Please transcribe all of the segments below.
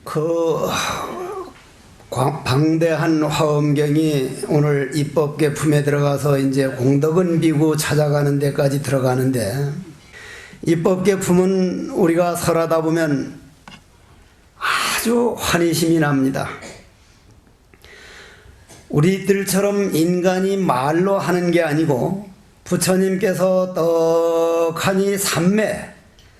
그 방대한 화엄경이 오늘 입법계 품에 들어가서 이제 공덕은 비구 찾아가는 데까지 들어가는데, 입법계 품은 우리가 설하다 보면 아주 환희심이 납니다. 우리들처럼 인간이 말로 하는 게 아니고 부처님께서 떡하니 삼매,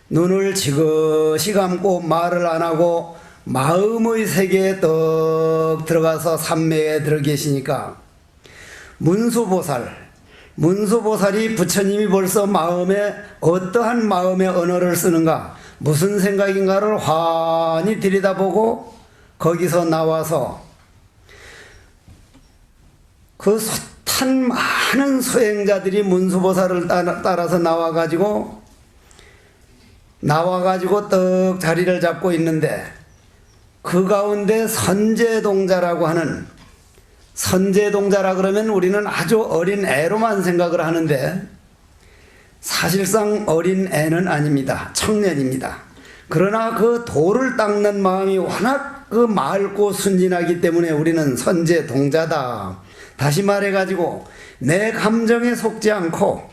눈을 지그시 감고 말을 안 하고 마음의 세계에 떡 들어가서 삼매에 들어 계시니까, 문수보살이 부처님이 벌써 마음에 어떠한 마음의 언어를 쓰는가, 무슨 생각인가를 환히 들여다보고 거기서 나와서 그 숱한 많은 수행자들이 문수보살을 따라서 나와가지고 떡 자리를 잡고 있는데, 그 가운데 선제동자라고 하는, 선제동자라 그러면 우리는 아주 어린 애로만 생각을 하는데 사실상 어린 애는 아닙니다. 청년입니다. 그러나 그 도를 닦는 마음이 워낙 그 맑고 순진하기 때문에 우리는 선제동자다. 다시 말해가지고 내 감정에 속지 않고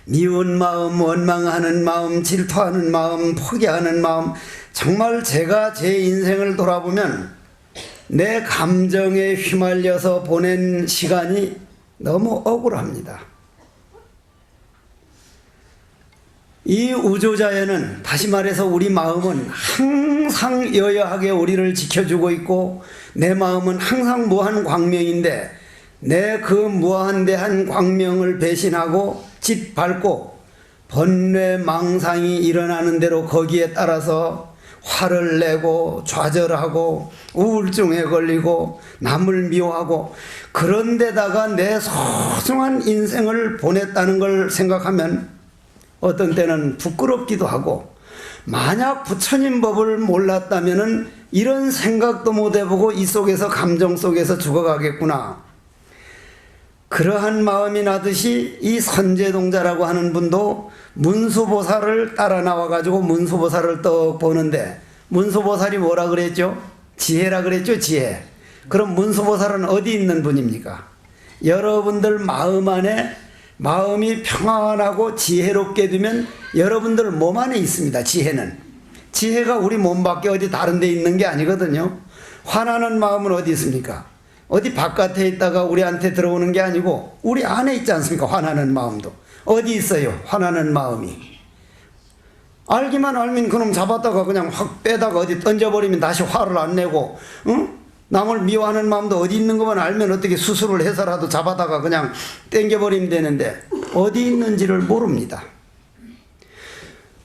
미운 마음, 원망하는 마음, 질투하는 마음, 포기하는 마음, 정말 제가 제 인생을 돌아보면 내 감정에 휘말려서 보낸 시간이 너무 억울합니다. 이 우주자연은, 다시 말해서 우리 마음은 항상 여여하게 우리를 지켜주고 있고, 내 마음은 항상 무한 광명인데, 내 그 무한대한 광명을 배신하고 짓밟고 번뇌 망상이 일어나는 대로 거기에 따라서 화를 내고 좌절하고 우울증에 걸리고 남을 미워하고, 그런 데다가 내 소중한 인생을 보냈다는 걸 생각하면 어떤 때는 부끄럽기도 하고, 만약 부처님 법을 몰랐다면은 이런 생각도 못 해보고 이 속에서, 감정 속에서 죽어가겠구나, 그러한 마음이 나듯이 이 선제동자라고 하는 분도 문수보살을 따라 나와가지고 문수보살을 떡 보는데, 문수보살이 뭐라 그랬죠? 지혜라 그랬죠? 지혜. 그럼 문수보살은 어디 있는 분입니까? 여러분들 마음 안에, 마음이 평안하고 지혜롭게 되면 여러분들 몸 안에 있습니다. 지혜가 우리 몸 밖에 어디 다른 데 있는 게 아니거든요. 화나는 마음은 어디 있습니까? 어디 바깥에 있다가 우리한테 들어오는 게 아니고 우리 안에 있지 않습니까? 화나는 마음도 어디 있어요? 화나는 마음이. 알기만 알면 그놈 잡았다가 그냥 확 빼다가 어디 던져버리면 다시 화를 안 내고, 응? 남을 미워하는 마음도 어디 있는 것만 알면 어떻게 수술을 해서라도 잡아다가 그냥 땡겨버리면 되는데 어디 있는지를 모릅니다.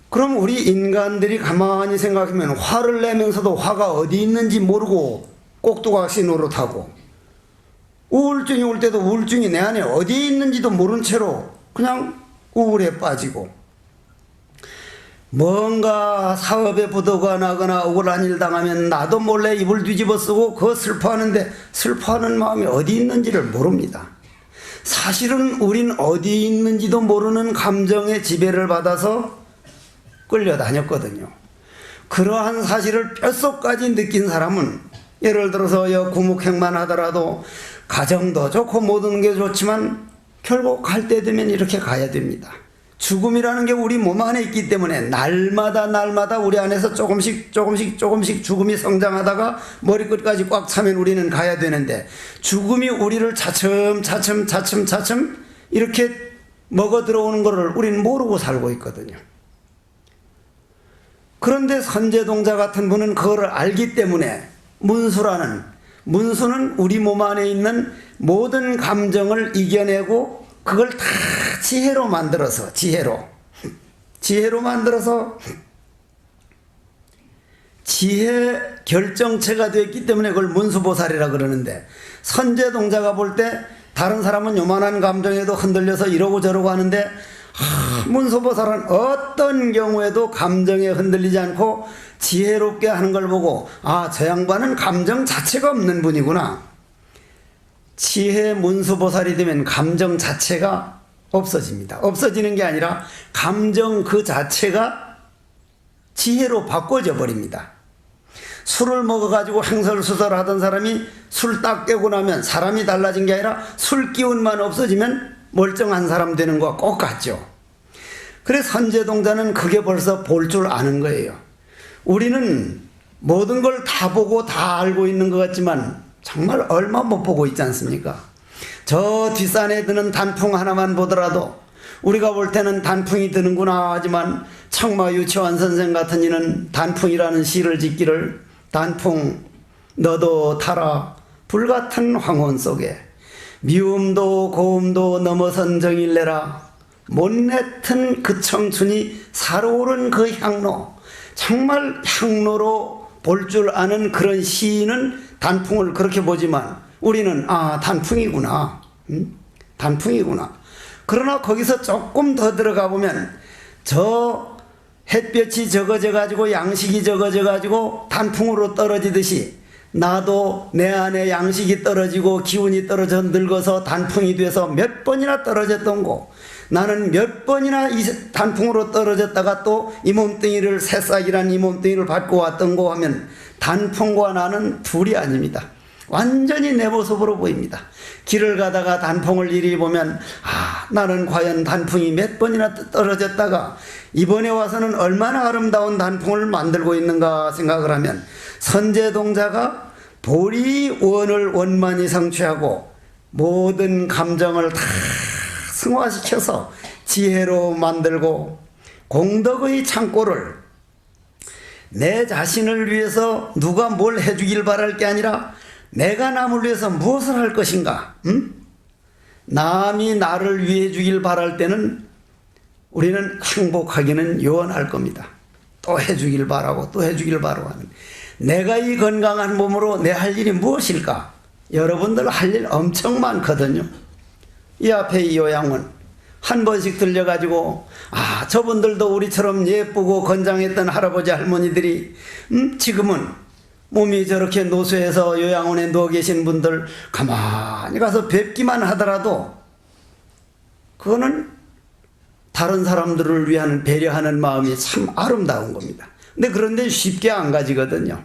그럼 우리 인간들이 가만히 생각하면 화를 내면서도 화가 어디 있는지 모르고 꼭두각시 노릇하고, 우울증이 올 때도 우울증이 내 안에 어디 있는지도 모른 채로 그냥 우울에 빠지고, 뭔가 사업에 부도가 나거나 억울한 일 당하면 나도 몰래 입을 뒤집어 쓰고 그거 슬퍼하는데, 슬퍼하는 마음이 어디 있는지를 모릅니다. 사실은 우린 어디 있는지도 모르는 감정의 지배를 받아서 끌려다녔거든요. 그러한 사실을 뼛속까지 느낀 사람은, 예를 들어서 구묵행만 하더라도 가정도 좋고 모든 게 좋지만 결국 갈 때 되면 이렇게 가야 됩니다. 죽음이라는 게 우리 몸 안에 있기 때문에 날마다 우리 안에서 조금씩 죽음이 성장하다가 머리끝까지 꽉 차면 우리는 가야 되는데, 죽음이 우리를 차츰 이렇게 먹어 들어오는 것을 우리는 모르고 살고 있거든요. 그런데 선제동자 같은 분은 그거를 알기 때문에 문수는 우리 몸 안에 있는 모든 감정을 이겨내고 그걸 다 지혜로 만들어서 지혜 결정체가 되었기 때문에 그걸 문수보살이라 그러는데, 선제동자가 볼 때 다른 사람은 요만한 감정에도 흔들려서 이러고 저러고 하는데, 문수보살은 어떤 경우에도 감정에 흔들리지 않고 지혜롭게 하는 걸 보고, 아, 저 양반은 감정 자체가 없는 분이구나. 지혜 문수보살이 되면 감정 자체가 없어집니다. 없어지는 게 아니라 감정 그 자체가 지혜로 바꿔져 버립니다. 술을 먹어가지고 횡설수설하던 사람이 술 딱 깨고 나면 사람이 달라진 게 아니라 술 기운만 없어지면 멀쩡한 사람 되는 거와 꼭 같죠. 그래서 선제동자는 그게 벌써 볼 줄 아는 거예요. 우리는 모든 걸 다 보고 다 알고 있는 것 같지만 정말 얼마 못 보고 있지 않습니까? 저 뒷산에 드는 단풍 하나만 보더라도 우리가 볼 때는 단풍이 드는구나 하지만 청마 유치원 선생 같은 이는 단풍이라는 시를 짓기를 단풍 너도 타라 불같은 황혼 속에 미움도 고움도 넘어선 정일내라 못내튼 그 청춘이 살아오른 그 향로. 정말 향로로 볼 줄 아는 그런 시인은 단풍을 그렇게 보지만 우리는 단풍이구나. 단풍이구나. 그러나 거기서 조금 더 들어가 보면 저 햇볕이 적어져 가지고 양식이 적어져 가지고 단풍으로 떨어지듯이 나도 내 안에 양식이 떨어지고 기운이 떨어져 늙어서 단풍이 돼서 몇 번이나 떨어졌던 거, 나는 몇 번이나 이 단풍으로 떨어졌다가 또 이 몸뚱이를 새싹이란 이 몸뚱이를 받고 왔던 거 하면 단풍과 나는 둘이 아닙니다. 완전히 내 모습으로 보입니다. 길을 가다가 단풍을 이리 보면 나는 과연 단풍이 몇 번이나 떨어졌다가 이번에 와서는 얼마나 아름다운 단풍을 만들고 있는가 생각을 하면 선제동자가 보리 원을 원만히 성취하고 모든 감정을 다 승화시켜서 지혜로 만들고 공덕의 창고를 내 자신을 위해서 누가 뭘 해주길 바랄 게 아니라 내가 남을 위해서 무엇을 할 것인가? 남이 나를 위해 주길 바랄 때는 우리는 행복하기는 요원할 겁니다. 또 해주길 바라고 또 해주길 바라고 하는, 내가 이 건강한 몸으로 내 할 일이 무엇일까? 여러분들 할 일 엄청 많거든요. 이 앞에 이 요양원 한 번씩 들려가지고 저분들도 우리처럼 예쁘고 건장했던 할아버지 할머니들이 지금은 몸이 저렇게 노쇠해서 요양원에 누워 계신 분들 가만히 가서 뵙기만 하더라도 그거는 다른 사람들을 위한 배려하는 마음이 참 아름다운 겁니다. 근데 그런데 쉽게 안 가지거든요.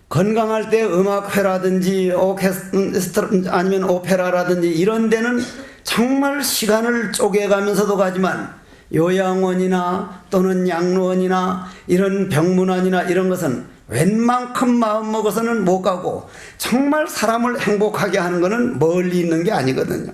건강할 때 음악회라든지 오케스트라 아니면 오페라라든지 이런 데는 정말 시간을 쪼개가면서도 가지만 요양원이나 또는 양로원이나 이런 병문안이나 이런 것은 웬만큼 마음 먹어서는 못 가고 정말 사람을 행복하게 하는 것은 멀리 있는 게 아니거든요.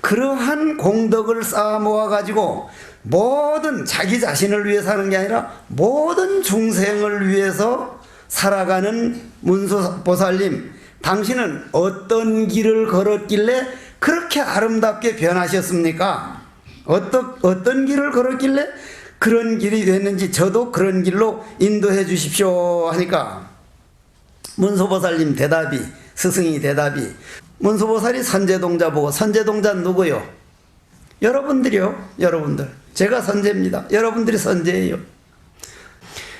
그러한 공덕을 쌓아 모아가지고 모든 자기 자신을 위해서 하는 게 아니라 모든 중생을 위해서 살아가는 문수보살님, 당신은 어떤 길을 걸었길래 그렇게 아름답게 변하셨습니까? 어떤 길을 걸었길래 그런 길이 됐는지 저도 그런 길로 인도해 주십시오 하니까 문수보살님 대답이, 스승이 대답이, 문수보살이 선제동자 보고, 선제동자는 누구요? 여러분들이요. 여러분들. 제가 선제입니다. 여러분들이 선제예요.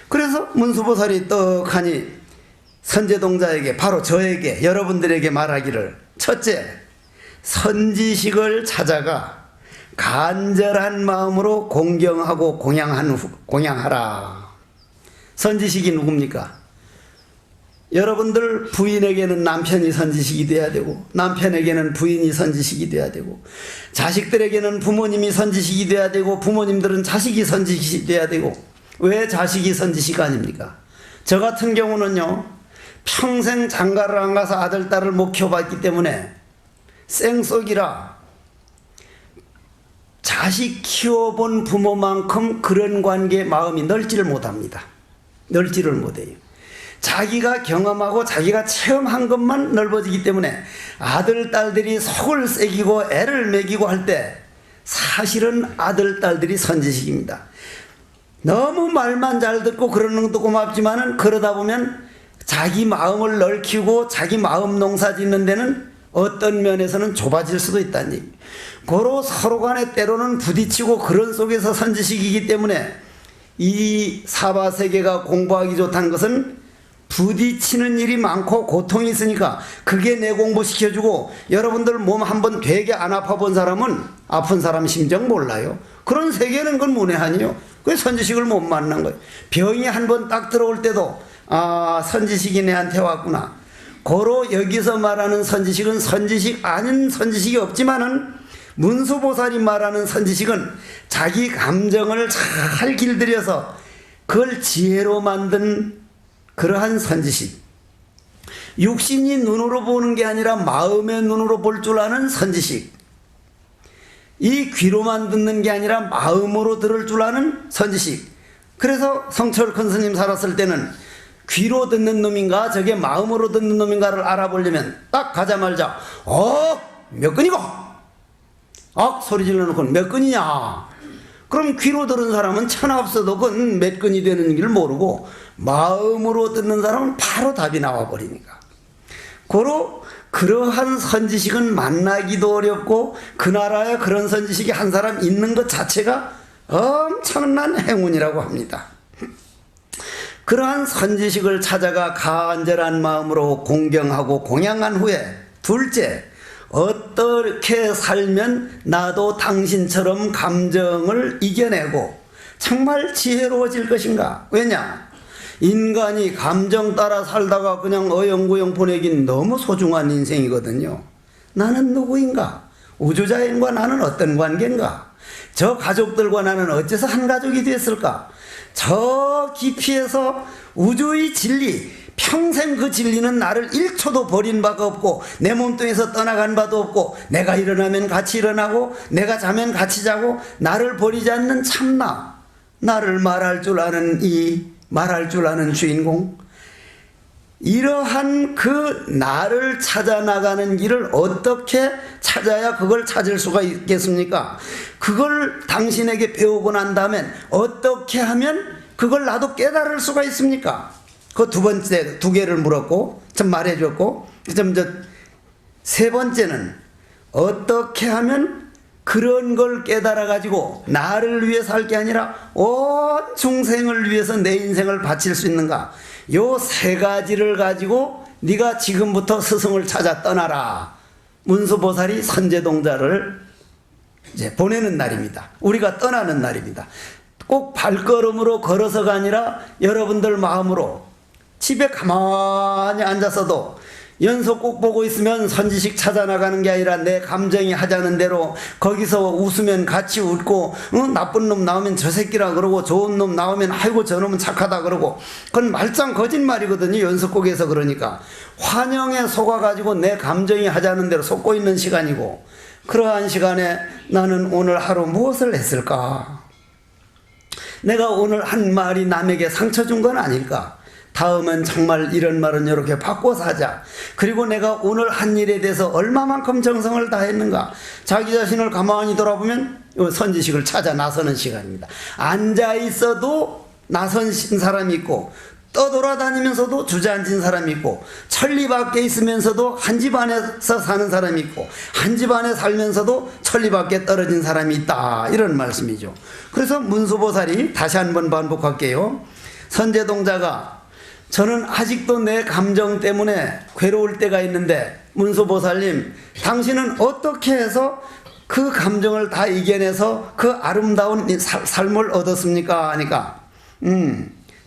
그래서 문수보살이 떡하니 선제동자에게, 바로 저에게, 여러분들에게 말하기를, 첫째, 선지식을 찾아가 간절한 마음으로 공경하고 공양하라. 선지식이 누굽니까? 여러분들 부인에게는 남편이 선지식이 돼야 되고, 남편에게는 부인이 선지식이 돼야 되고, 자식들에게는 부모님이 선지식이 돼야 되고, 부모님들은 자식이 선지식이 돼야 되고. 왜 자식이 선지식 아닙니까? 저 같은 경우는요, 평생 장가를 안 가서 아들 딸을 못 키워봤기 때문에 생속이라 자식 키워본 부모만큼 그런 관계에 마음이 넓지를 못합니다. 넓지를 못해요. 자기가 경험하고 자기가 체험한 것만 넓어지기 때문에 아들 딸들이 속을 새기고 애를 먹이고 할 때 사실은 아들 딸들이 선지식입니다. 너무 말만 잘 듣고 그러는 것도 고맙지만은 그러다 보면 자기 마음을 넓히고 자기 마음 농사 짓는 데는 어떤 면에서는 좁아질 수도 있다는 얘기. 고로 서로 간에 때로는 부딪히고 그런 속에서 선지식이기 때문에 이 사바세계가 공부하기 좋다는 것은 부딪히는 일이 많고 고통이 있으니까 그게 내 공부시켜주고, 여러분들 몸 한번 되게 안 아파 본 사람은 아픈 사람 심정 몰라요. 그런 세계는 그건 문외한이요. 그래서 선지식을 못 만난 거예요. 병이 한번 딱 들어올 때도 선지식이 내한테 왔구나. 고로 여기서 말하는 선지식은 선지식 아닌 선지식이 없지만은 문수보살이 말하는 선지식은 자기 감정을 잘 길들여서 그걸 지혜로 만든 그러한 선지식. 육신이 눈으로 보는 게 아니라 마음의 눈으로 볼 줄 아는 선지식. 이 귀로만 듣는 게 아니라 마음으로 들을 줄 아는 선지식. 그래서 성철 큰 스님 살았을 때는 귀로 듣는 놈인가 저게 마음으로 듣는 놈인가를 알아보려면 딱 가자마자 몇 근이고 소리 질러놓고 몇 근이냐. 그럼 귀로 들은 사람은 천하 없어도 그건 몇 근이 되는 줄 모르고 마음으로 듣는 사람은 바로 답이 나와버리니까. 고로 그러한 선지식은 만나기도 어렵고 그 나라에 그런 선지식이 한 사람 있는 것 자체가 엄청난 행운이라고 합니다. 그러한 선지식을 찾아가 간절한 마음으로 공경하고 공양한 후에 둘째, 어떻게 살면 나도 당신처럼 감정을 이겨내고 정말 지혜로워질 것인가? 왜냐? 인간이 감정 따라 살다가 그냥 어영부영 보내긴 너무 소중한 인생이거든요. 나는 누구인가? 우주자연과 나는 어떤 관계인가? 저 가족들과 나는 어째서 한 가족이 됐을까? 저 깊이에서 우주의 진리, 평생 그 진리는 나를 1초도 버린 바가 없고 내 몸뚱이에서 떠나간 바도 없고 내가 일어나면 같이 일어나고 내가 자면 같이 자고 나를 버리지 않는 참나, 나를 말할 줄 아는 주인공, 이러한 그 나를 찾아 나가는 길을 어떻게 찾아야 그걸 찾을 수가 있겠습니까? 그걸 당신에게 배우고 난 다음엔 어떻게 하면 그걸 나도 깨달을 수가 있습니까? 그 두 번째, 두 개를 물었고 좀 말해줬고, 세 번째는 어떻게 하면 그런 걸 깨달아 가지고 나를 위해 살 게 아니라 온 중생을 위해서 내 인생을 바칠 수 있는가? 요 세 가지를 가지고 네가 지금부터 스승을 찾아 떠나라. 문수보살이 선제동자를 이제 보내는 날입니다. 우리가 떠나는 날입니다. 꼭 발걸음으로 걸어서가 아니라 여러분들 마음으로 집에 가만히 앉아서도 연속 꼭 보고 있으면 선지식 찾아 나가는 게 아니라 내 감정이 하자는 대로 거기서 웃으면 같이 웃고 나쁜 놈 나오면 저 새끼라 그러고 좋은 놈 나오면 아이고 저 놈은 착하다 그러고 그건 말짱 거짓말이거든요. 연속곡에서. 그러니까 환영에 속아가지고 내 감정이 하자는 대로 속고 있는 시간이고, 그러한 시간에 나는 오늘 하루 무엇을 했을까? 내가 오늘 한 말이 남에게 상처 준 건 아닐까? 다음은 정말 이런 말은 이렇게 바꿔서 하자. 그리고 내가 오늘 한 일에 대해서 얼마만큼 정성을 다했는가? 자기 자신을 가만히 돌아보면 선지식을 찾아 나서는 시간입니다. 앉아 있어도 나선 사람이 있고, 떠돌아다니면서도 주저앉은 사람이 있고, 천리 밖에 있으면서도 한 집 안에서 사는 사람이 있고, 한 집 안에 살면서도 천리 밖에 떨어진 사람이 있다, 이런 말씀이죠. 그래서 문수보살이 다시 한번 반복할게요. 선제동자가 저는 아직도 내 감정 때문에 괴로울 때가 있는데 문수보살님, 당신은 어떻게 해서 그 감정을 다 이겨내서 그 아름다운 삶을 얻었습니까? 하니까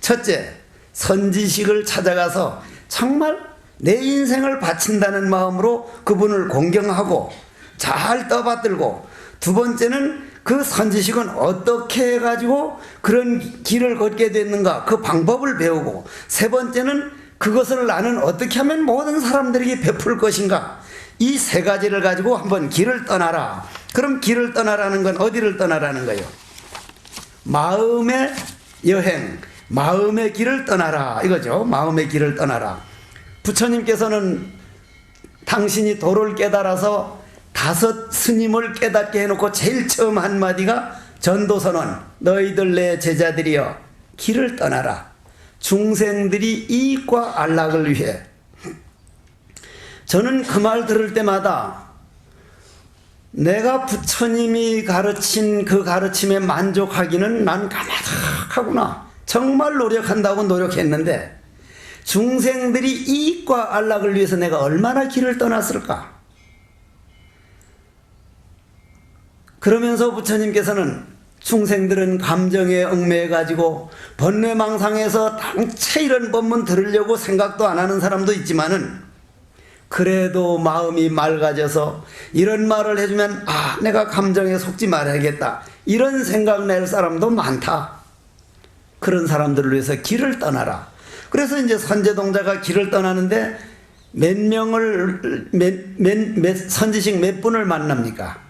첫째, 선지식을 찾아가서 정말 내 인생을 바친다는 마음으로 그분을 공경하고 잘 떠받들고, 두 번째는 그 선지식은 어떻게 해가지고 그런 길을 걷게 됐는가, 그 방법을 배우고, 세 번째는 그것을 나는 어떻게 하면 모든 사람들에게 베풀 것인가, 이 세 가지를 가지고 한번 길을 떠나라. 그럼 길을 떠나라는 건 어디를 떠나라는 거예요? 마음의 여행, 마음의 길을 떠나라 이거죠. 마음의 길을 떠나라. 부처님께서는 당신이 도를 깨달아서 5 스님을 깨닫게 해놓고 제일 처음 한마디가 전도선언, 너희들 내 제자들이여 길을 떠나라. 중생들이 이익과 안락을 위해. 저는 그 말 들을 때마다 내가 부처님이 가르친 그 가르침에 만족하기는 난 까마득하구나. 정말 노력한다고 노력했는데 중생들이 이익과 안락을 위해서 내가 얼마나 길을 떠났을까? 그러면서 부처님께서는 중생들은 감정에 얽매여가지고 번뇌망상에서 당체 이런 법문 들으려고 생각도 안 하는 사람도 있지만은 그래도 마음이 맑아져서 이런 말을 해주면 아, 내가 감정에 속지 말아야겠다 이런 생각 낼 사람도 많다. 그런 사람들을 위해서 길을 떠나라. 그래서 이제 선제동자가 길을 떠나는데 선지식 몇 분을 만납니까?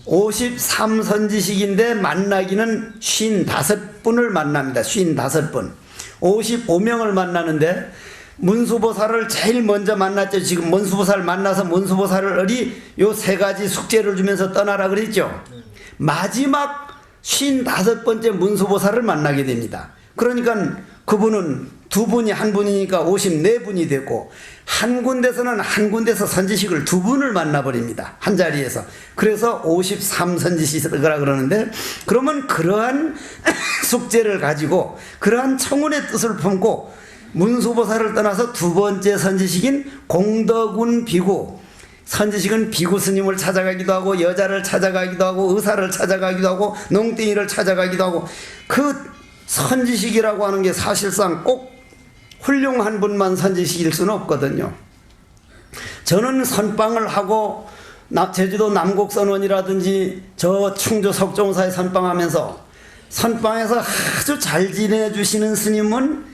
53선지식인데 만나기는 55분을 만납니다. 55분. 55명을 만나는데 문수보살을 제일 먼저 만났죠. 지금 문수보살 만나서 문수보살을 요 세 가지 숙제를 주면서 떠나라 그랬죠. 마지막 55번째 문수보살을 만나게 됩니다. 그러니까 그분은 두 분이 한 분이니까 54분이 됐고 한 군데서는 한 군데서 선지식을 두 분을 만나버립니다. 한 자리에서. 그래서 53선지식이라 그러는데 그러면 그러한 숙제를 가지고 그러한 청운의 뜻을 품고 문수보살을 떠나서 두 번째 선지식인 공덕운 비구, 선지식은 비구 스님을 찾아가기도 하고 여자를 찾아가기도 하고 의사를 찾아가기도 하고 농땡이를 찾아가기도 하고 그 선지식이라고 하는 게 사실상 꼭 훌륭한 분만 선지식일 수는 없거든요. 저는 선방을 하고 제주도 남곡선원이라든지 저 충주 석종사에 선방하면서 선방에서 아주 잘 지내주시는 스님은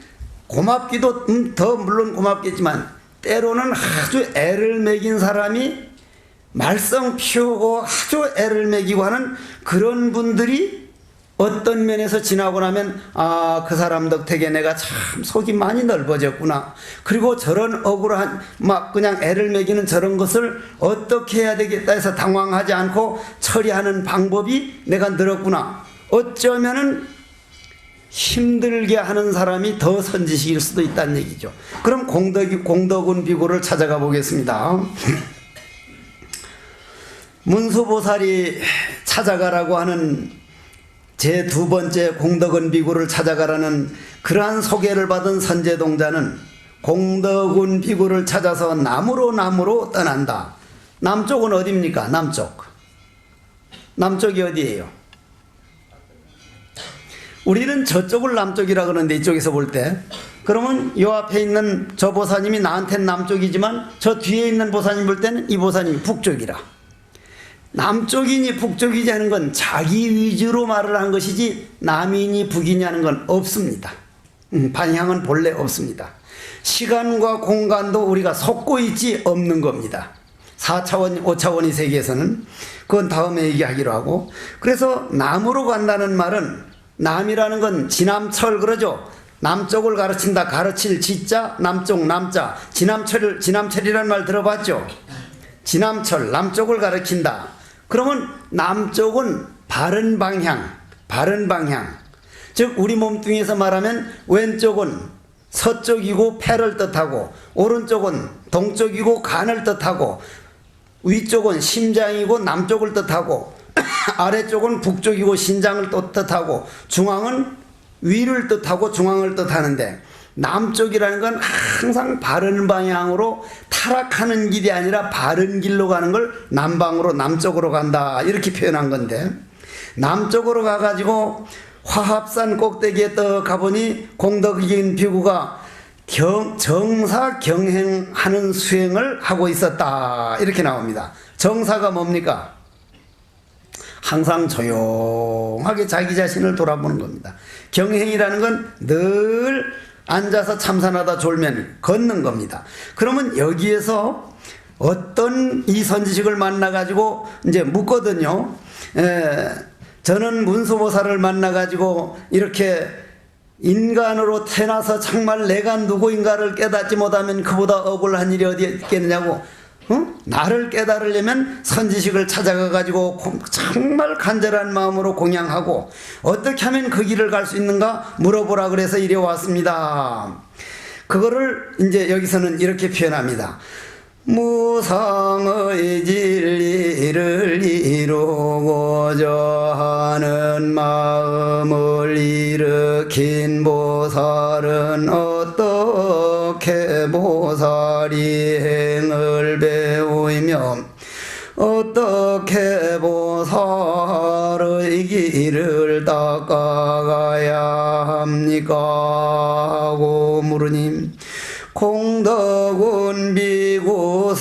고맙기도 더 물론 고맙겠지만 때로는 아주 애를 먹인 사람이 말썽 피우고 아주 애를 먹이고 하는 그런 분들이 어떤 면에서 지나고 나면 아, 그 사람 덕택에 내가 참 속이 많이 넓어졌구나. 그리고 저런 억울한 막 그냥 애를 먹이는 저런 것을 어떻게 해야 되겠다 해서 당황하지 않고 처리하는 방법이 내가 늘었구나. 어쩌면은 힘들게 하는 사람이 더 선지식일 수도 있다는 얘기죠. 그럼 공덕운 비구를 찾아가 보겠습니다. 문수보살이 찾아가라고 하는 제 두 번째 공덕운 비구를 찾아가라는 그러한 소개를 받은 선제동자는 공덕운 비구를 찾아서 남으로 떠난다. 남쪽은 어디입니까? 남쪽이 어디예요? 우리는 저쪽을 남쪽이라 그러는데 이쪽에서 볼 때 그러면 요 앞에 있는 저 보사님이 나한테는 남쪽이지만 저 뒤에 있는 보사님 볼 때는 이 보사님이 북쪽이라. 남쪽이니 북쪽이지 하는 건 자기 위주로 말을 한 것이지 남이니 북이니 하는 건 없습니다. 반향은 본래 없습니다. 시간과 공간도 우리가 속고 있지 없는 겁니다. 4차원, 5차원의 세계에서는 그건 다음에 얘기하기로 하고 그래서 남으로 간다는 말은 남이라는 건 지남철 그러죠. 남쪽을 가르친다. 가르칠 지자 남쪽 남자 지남철이라는 말 들어봤죠. 지남철 남쪽을 가르친다. 그러면 남쪽은 바른 방향 즉 우리 몸뚱이에서 말하면 왼쪽은 서쪽이고 폐를 뜻하고 오른쪽은 동쪽이고 간을 뜻하고 위쪽은 심장이고 남쪽을 뜻하고 아래쪽은 북쪽이고 신장을 뜻하고 중앙은 위를 뜻하고 중앙을 뜻하는데 남쪽이라는 건 항상 바른 방향으로 타락하는 길이 아니라 바른 길로 가는 걸 남방으로 남쪽으로 간다 이렇게 표현한 건데 남쪽으로 가가지고 화합산 꼭대기에 떠 가보니 공덕인 비구가 정사 경행하는 수행을 하고 있었다 이렇게 나옵니다. 정사가 뭡니까? 항상 조용하게 자기 자신을 돌아보는 겁니다. 경행이라는 건 늘 앉아서 참선하다 졸면 걷는 겁니다. 그러면 여기에서 어떤 이 선지식을 만나가지고 이제 묻거든요. 저는 문수보살을 만나가지고 이렇게 인간으로 태어나서 정말 내가 누구인가를 깨닫지 못하면 그보다 억울한 일이 어디 있겠느냐고. 나를 깨달으려면 선지식을 찾아가가지고 정말 간절한 마음으로 공양하고 어떻게 하면 그 길을 갈 수 있는가 물어보라 그래서 이래 왔습니다. 그거를 이제 여기서는 이렇게 표현합니다. 무상의 진리를 이루고자 하는 마음을 일으킨 보살은 어떻게 보살이 행을 배우며 어떻게 보살의 길을 닦아가야 합니까? 하고 물으니 공덕은 비구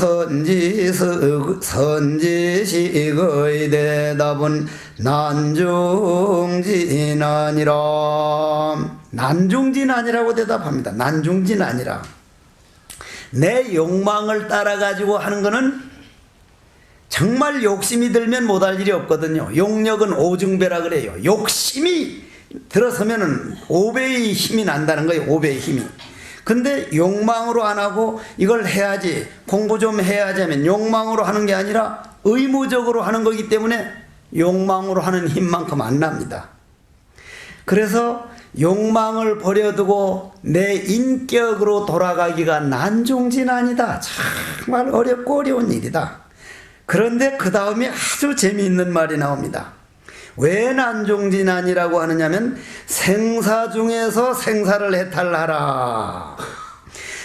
선지식의 대답은 난중진아니라. 난중진아니라고 대답합니다. 난중진아니라. 내 욕망을 따라가지고 하는 거는 정말 욕심이 들면 못할 일이 없거든요. 용력은 오증배라 그래요. 욕심이 들어서면은 5배의 힘이 난다는 거예요. 5배의 힘이. 근데 욕망으로 안 하고 이걸 해야지, 공부 좀 해야지 하면 욕망으로 하는 게 아니라 의무적으로 하는 거기 때문에 욕망으로 하는 힘만큼 안 납니다. 그래서 욕망을 버려두고 내 인격으로 돌아가기가 난중진아니다. 정말 어렵고 어려운 일이다. 그런데 그 다음에 아주 재미있는 말이 나옵니다. 왜 난중진아니라고 하느냐면 생사 중에서 생사를 해탈하라.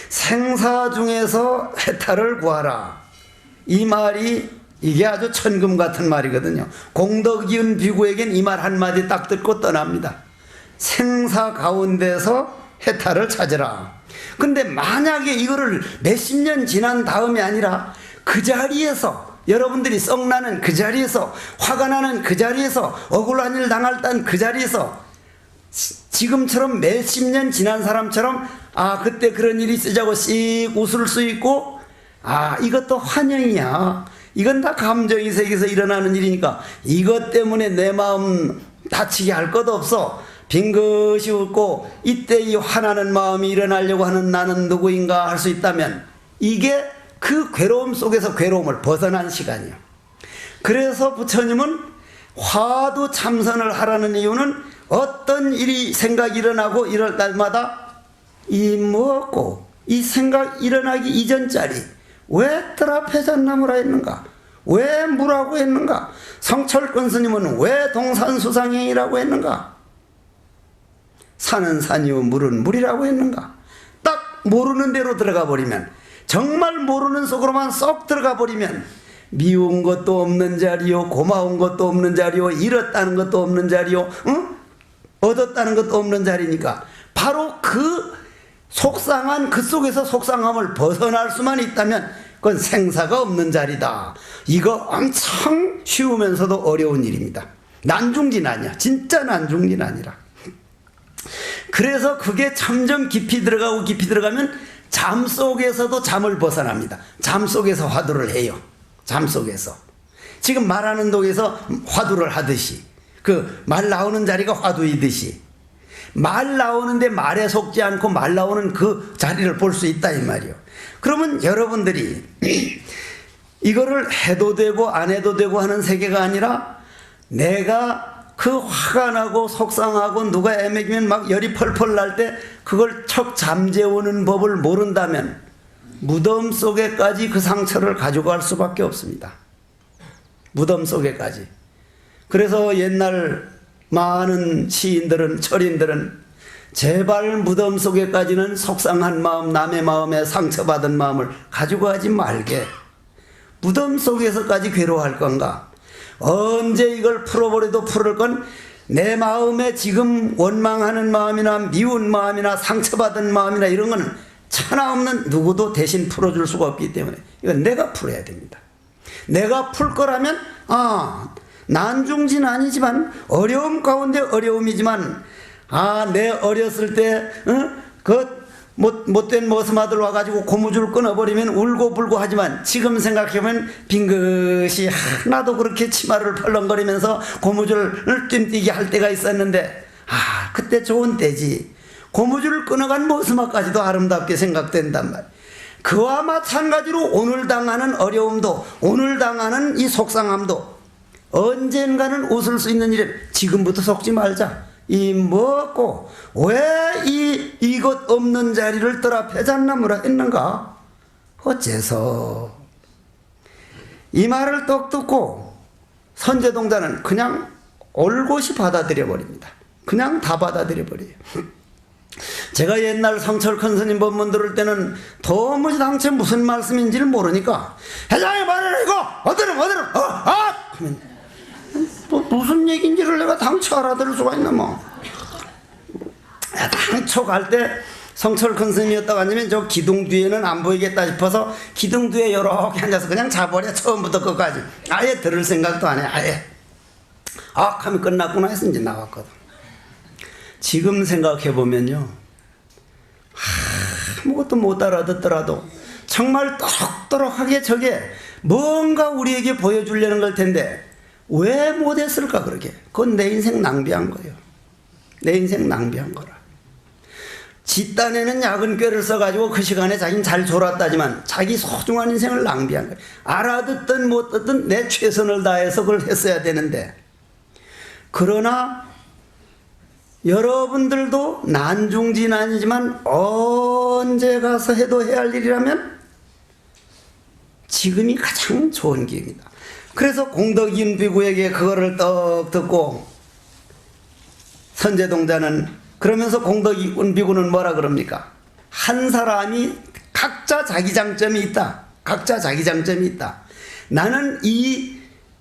생사 중에서 해탈을 구하라. 이 말이 이게 아주 천금 같은 말이거든요. 공덕이은 비구에겐 이 말 한마디 딱 듣고 떠납니다. 생사 가운데서 해탈을 찾으라. 근데 만약에 이거를 몇십 년 지난 다음이 아니라 그 자리에서 여러분들이 썩나는 그 자리에서 화가 나는 그 자리에서 억울한 일 당할 땐 그 자리에서 지금처럼 몇십 년 지난 사람처럼 아 그때 그런 일이 있으자고 씩 웃을 수 있고 아 이것도 환영이야. 이건 다 감정의 세계에서 일어나는 일이니까 이것 때문에 내 마음 다치게 할 것 없어. 빙긋이 웃고 이때 이 화나는 마음이 일어나려고 하는 나는 누구인가 할 수 있다면 이게 그 괴로움 속에서 괴로움을 벗어난 시간이에요. 그래서 부처님은 화두 참선을 하라는 이유는 어떤 일이 생각이 일어나고 이럴 때마다 이 무엇고 이 생각 일어나기 이전짜리 왜 드라페잔나무라 했는가? 왜 무라고 했는가? 성철권 스님은 왜 동산수상행이라고 했는가? 산은 산이요 물은 물이라고 했는가? 딱 모르는 대로 들어가 버리면 정말 모르는 속으로만 쏙 들어가 버리면 미운 것도 없는 자리요 고마운 것도 없는 자리요 잃었다는 것도 없는 자리요 응? 얻었다는 것도 없는 자리니까 바로 그 속상한 그 속에서 속상함을 벗어날 수만 있다면 그건 생사가 없는 자리다. 이거 엄청 쉬우면서도 어려운 일입니다. 난중진아니야. 진짜 난중진아니라. 그래서 그게 점점 깊이 들어가고 깊이 들어가면 잠 속에서도 잠을 벗어납니다. 잠 속에서 화두를 해요. 잠 속에서. 지금 말하는 독에서 화두를 하듯이 그 말 나오는 자리가 화두이듯이 말 나오는데 말에 속지 않고 말 나오는 그 자리를 볼 수 있다 이 말이요. 그러면 여러분들이 이거를 해도 되고 안 해도 되고 하는 세계가 아니라 내가 그 화가 나고 속상하고 누가 애매기면 막 열이 펄펄 날 때 그걸 척 잠재우는 법을 모른다면 무덤 속에까지 그 상처를 가져갈 수밖에 없습니다. 무덤 속에까지. 그래서 옛날 많은 시인들은 철인들은 제발 무덤 속에까지는 속상한 마음 남의 마음에 상처받은 마음을 가지고 가지 말게. 무덤 속에서까지 괴로워할 건가? 언제 이걸 풀어버려도 풀을 건 내 마음에 지금 원망하는 마음이나 미운 마음이나 상처받은 마음이나 이런 거는 차나 없는 누구도 대신 풀어줄 수가 없기 때문에 이건 내가 풀어야 됩니다. 내가 풀 거라면 난중진 아니지만 어려움 가운데 어려움이지만 내 어렸을 때 그 못된 머슴아들 와가지고 고무줄 끊어버리면 울고불고 하지만 지금 생각해보면 빙긋이 하나도 그렇게 치마를 펄렁거리면서 고무줄을 뜀뛰게 할 때가 있었는데 그때 좋은 때지. 고무줄을 끊어간 머슴아까지도 아름답게 생각된단 말이야. 그와 마찬가지로 오늘 당하는 어려움도 오늘 당하는 이 속상함도 언젠가는 웃을 수 있는 일에 지금부터 속지 말자. 이 뭐고 왜 이것 없는 자리를 떠라 패잔나무라 했는가? 어째서? 이 말을 똑 듣고 선제동자는 그냥 올곧이 받아들여 버립니다. 그냥 다 받아들여 버려요. 제가 옛날 성철 큰 스님 법문 들을 때는 도무지 당최 무슨 말씀인지를 모르니까 회장이 말을 이거 어디로 하면 뭐 무슨 얘기인지를 내가 당최 알아들을 수가 있나 뭐. 당초 갈 때 성철 큰 스님이었다고 하면 저 기둥 뒤에는 안 보이겠다 싶어서 기둥 뒤에 요렇게 앉아서 그냥 자버려. 처음부터 끝까지 아예 들을 생각도 안 해. 아예 하면 끝났구나 해서 이제 나왔거든. 지금 생각해보면요, 아무것도 못 알아듣더라도 정말 또록또록하게 저게 뭔가 우리에게 보여주려는 걸 텐데 왜 못했을까. 그러게. 그건 내 인생 낭비한 거예요. 내 인생 낭비한 거라. 지 딴에는 약은 꾀를 써가지고 그 시간에 자기는 잘 졸았다지만 자기 소중한 인생을 낭비한 거예요. 알아듣든 못 듣든 내 최선을 다해서 그걸 했어야 되는데, 그러나 여러분들도 난중지난이지만 언제 가서 해도 해야 할 일이라면 지금이 가장 좋은 기회입니다. 그래서 공덕인 비구에게 그거를 떡 듣고 선제동자는 그러면서 공덕인 비구는 뭐라 그럽니까? 한 사람이 각자 자기 장점이 있다. 각자 자기 장점이 있다. 나는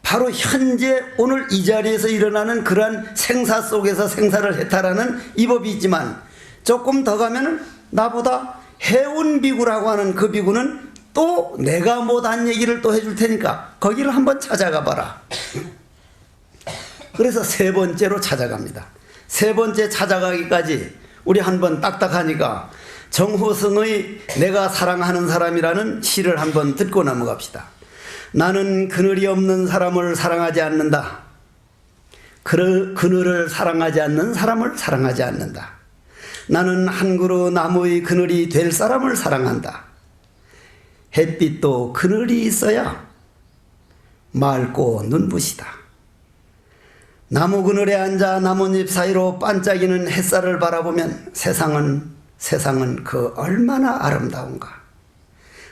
바로 현재 오늘 이 자리에서 일어나는 그러한 생사 속에서 생사를 해탈하는 이 법이 있지만, 조금 더 가면은 나보다 해운 비구라고 하는 그 비구는 또 내가 못한 얘기를 또 해줄 테니까 거기를 한번 찾아가 봐라. 그래서 세 번째로 찾아갑니다. 세 번째 찾아가기까지 우리 한번 딱딱하니까 정호승의 내가 사랑하는 사람이라는 시를 한번 듣고 넘어갑시다. 나는 그늘이 없는 사람을 사랑하지 않는다. 그늘을 사랑하지 않는 사람을 사랑하지 않는다. 나는 한 그루 나무의 그늘이 될 사람을 사랑한다. 햇빛도 그늘이 있어야 맑고 눈부시다. 나무 그늘에 앉아 나뭇잎 사이로 반짝이는 햇살을 바라보면 세상은 그 얼마나 아름다운가.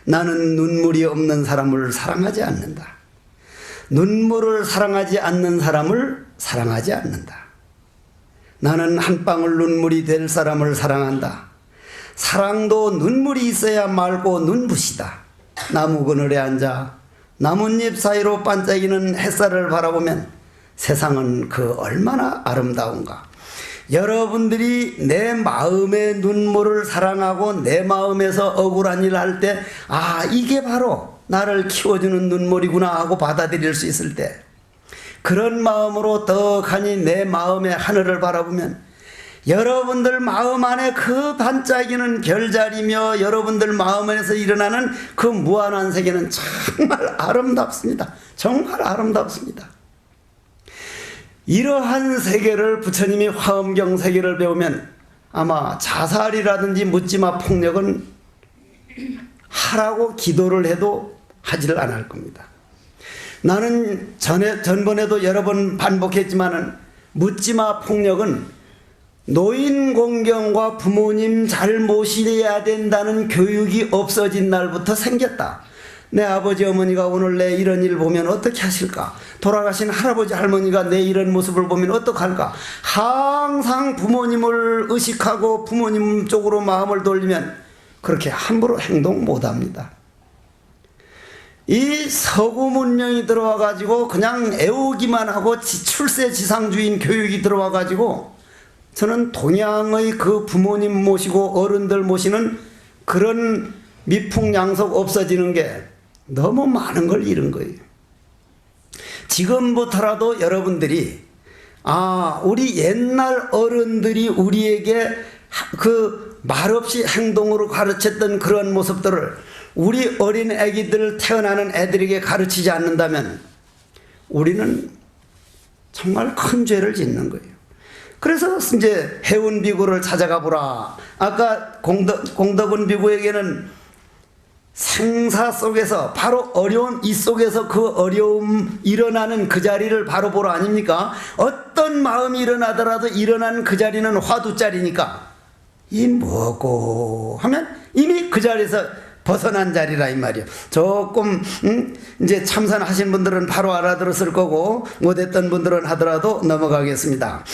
나는 눈물이 없는 사람을 사랑하지 않는다. 눈물을 사랑하지 않는 사람을 사랑하지 않는다. 나는 한 방울 눈물이 될 사람을 사랑한다. 사랑도 눈물이 있어야 맑고 눈부시다. 나무 그늘에 앉아 나뭇잎 사이로 반짝이는 햇살을 바라보면 세상은 그 얼마나 아름다운가. 여러분들이 내 마음의 눈물을 사랑하고 내 마음에서 억울한 일을 할 때, 이게 바로 나를 키워주는 눈물이구나 하고 받아들일 수 있을 때, 그런 마음으로 떡하니 내 마음의 하늘을 바라보면 여러분들 마음 안에 그 반짝이는 별자리며 여러분들 마음 안에서 일어나는 그 무한한 세계는 정말 아름답습니다. 정말 아름답습니다. 이러한 세계를 부처님이 화엄경 세계를 배우면 아마 자살이라든지 묻지마 폭력은 하라고 기도를 해도 하지를 않을 겁니다. 나는 전번에도 여러 번 반복했지만은 묻지마 폭력은 노인 공경과 부모님 잘 모셔야 된다는 교육이 없어진 날부터 생겼다. 내 아버지 어머니가 오늘 내 이런 일 보면 어떻게 하실까? 돌아가신 할아버지 할머니가 내 이런 모습을 보면 어떡할까? 항상 부모님을 의식하고 부모님 쪽으로 마음을 돌리면 그렇게 함부로 행동 못합니다. 이 서구 문명이 들어와 가지고 그냥 애우기만 하고 출세지상주의인 교육이 들어와 가지고 저는 동양의 그 부모님 모시고 어른들 모시는 그런 미풍양속 없어지는 게 너무 많은 걸 잃은 거예요. 지금부터라도 여러분들이 우리 옛날 어른들이 우리에게 그 말없이 행동으로 가르쳤던 그런 모습들을 우리 어린 애기들 태어나는 애들에게 가르치지 않는다면 우리는 정말 큰 죄를 짓는 거예요. 그래서 이제 해운 비구를 찾아가 보라. 아까 공덕은 비구에게는 생사 속에서 바로 어려운 이 속에서 그 어려움 일어나는 그 자리를 바로 보러 아닙니까? 어떤 마음이 일어나더라도 일어나는 그 자리는 화두자리니까 이 뭐고 하면 이미 그 자리에서 벗어난 자리라 이 말이에요. 조금 이제 참선하신 분들은 바로 알아들었을 거고 못했던 분들은 하더라도 넘어가겠습니다.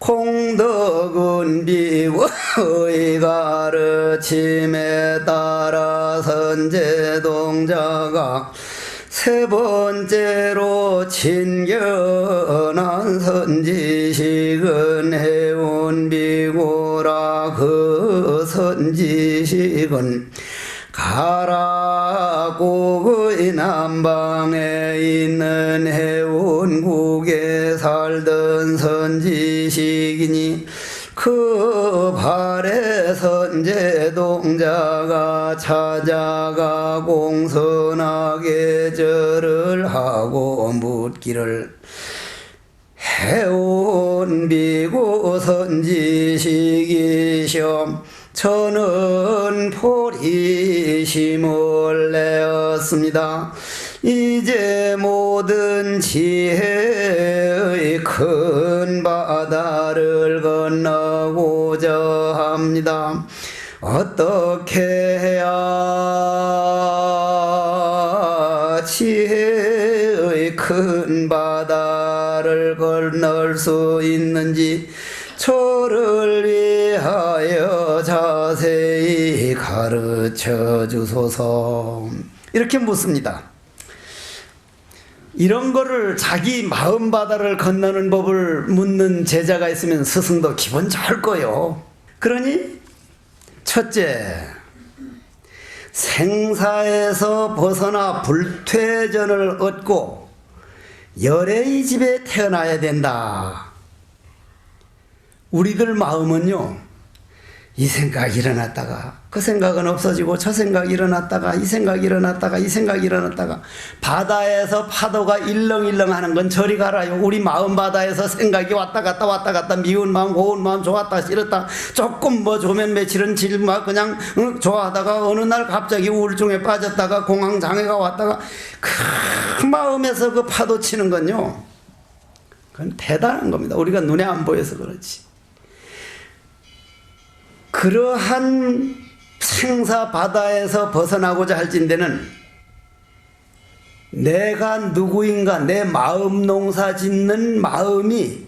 공덕은 비의 가르침에 따라 선제동자가 세 번째로 친견한 선지식은 해운비고라. 그 선지식은 가락국의 남방에 있는 해운국에 살던 선지식이니 그 발에 선제동자가 찾아가 공손하게 절을 하고 묻기를 해운비고 선지식이시오. 저는 포리심을 내었습니다. 이제 모든 지혜의 큰 바다를 건너고자 합니다. 어떻게 해야 지혜의 큰 바다를 건널 수 있는지 저를 위하여 자세히 가르쳐 주소서. 이렇게 묻습니다. 이런 거를 자기 마음 바다를 건너는 법을 묻는 제자가 있으면 스승도 기분 좋을 거요. 그러니 첫째, 생사에서 벗어나 불퇴전을 얻고 열애의 집에 태어나야 된다. 우리들 마음은요, 이 생각이 일어났다가 그 생각은 없어지고 저 생각이 일어났다가 이 생각이 일어났다가 이 생각이 일어났다가 바다에서 파도가 일렁일렁 하는 건 저리 가라요. 우리 마음 바다에서 생각이 왔다 갔다 미운 마음 고운 마음 좋았다 싫었다 조금 뭐 조면 며칠은 질막 그냥 좋아하다가 어느 날 갑자기 우울증에 빠졌다가 공황장애가 왔다가 그 마음에서 그 파도 치는 건요, 그건 대단한 겁니다. 우리가 눈에 안 보여서 그렇지. 그러한 생사 바다에서 벗어나고자 할진대는 내가 누구인가, 내 마음 농사 짓는 마음이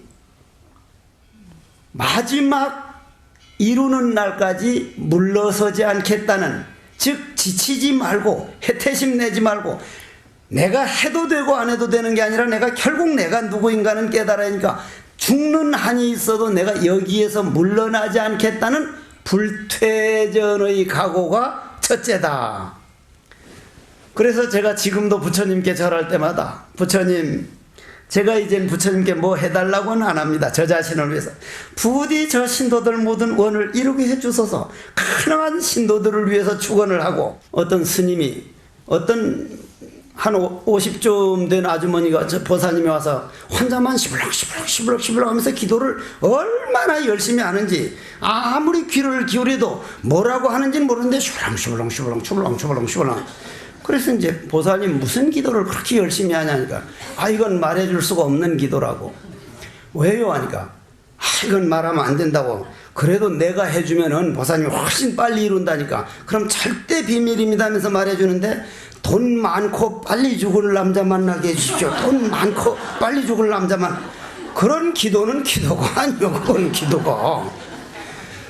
마지막 이루는 날까지 물러서지 않겠다는, 즉 지치지 말고 해태심 내지 말고 내가 해도 되고 안 해도 되는 게 아니라 내가 결국 내가 누구인가는 깨달으니까 죽는 한이 있어도 내가 여기에서 물러나지 않겠다는 불퇴전의 각오가 첫째다. 그래서 제가 지금도 부처님께 절할 때마다 부처님, 제가 이젠 부처님께 뭐 해달라고는 안 합니다. 저 자신을 위해서 부디 저 신도들 모든 원을 이루게 해주소서. 가능한 신도들을 위해서 축원을 하고, 어떤 스님이 어떤 한 50쯤 된 아주머니가 저 보사님이 와서 혼자만 시블럭 하면서 기도를 얼마나 열심히 하는지, 아무리 귀를 기울여도 뭐라고 하는지는 모르는데 슈블렁 그래서 이제 보사님 무슨 기도를 그렇게 열심히 하냐니까, 이건 말해줄 수가 없는 기도라고. 왜요 하니까, 이건 말하면 안 된다고. 그래도 내가 해주면은 보사님이 훨씬 빨리 이룬다니까. 그럼 절대 비밀입니다 하면서 말해주는데, 돈 많고 빨리 죽을 남자 만나게 해주십시오. 돈 많고 빨리 죽을 남자만. 그런 기도는 기도가 아니요. 그건 기도가.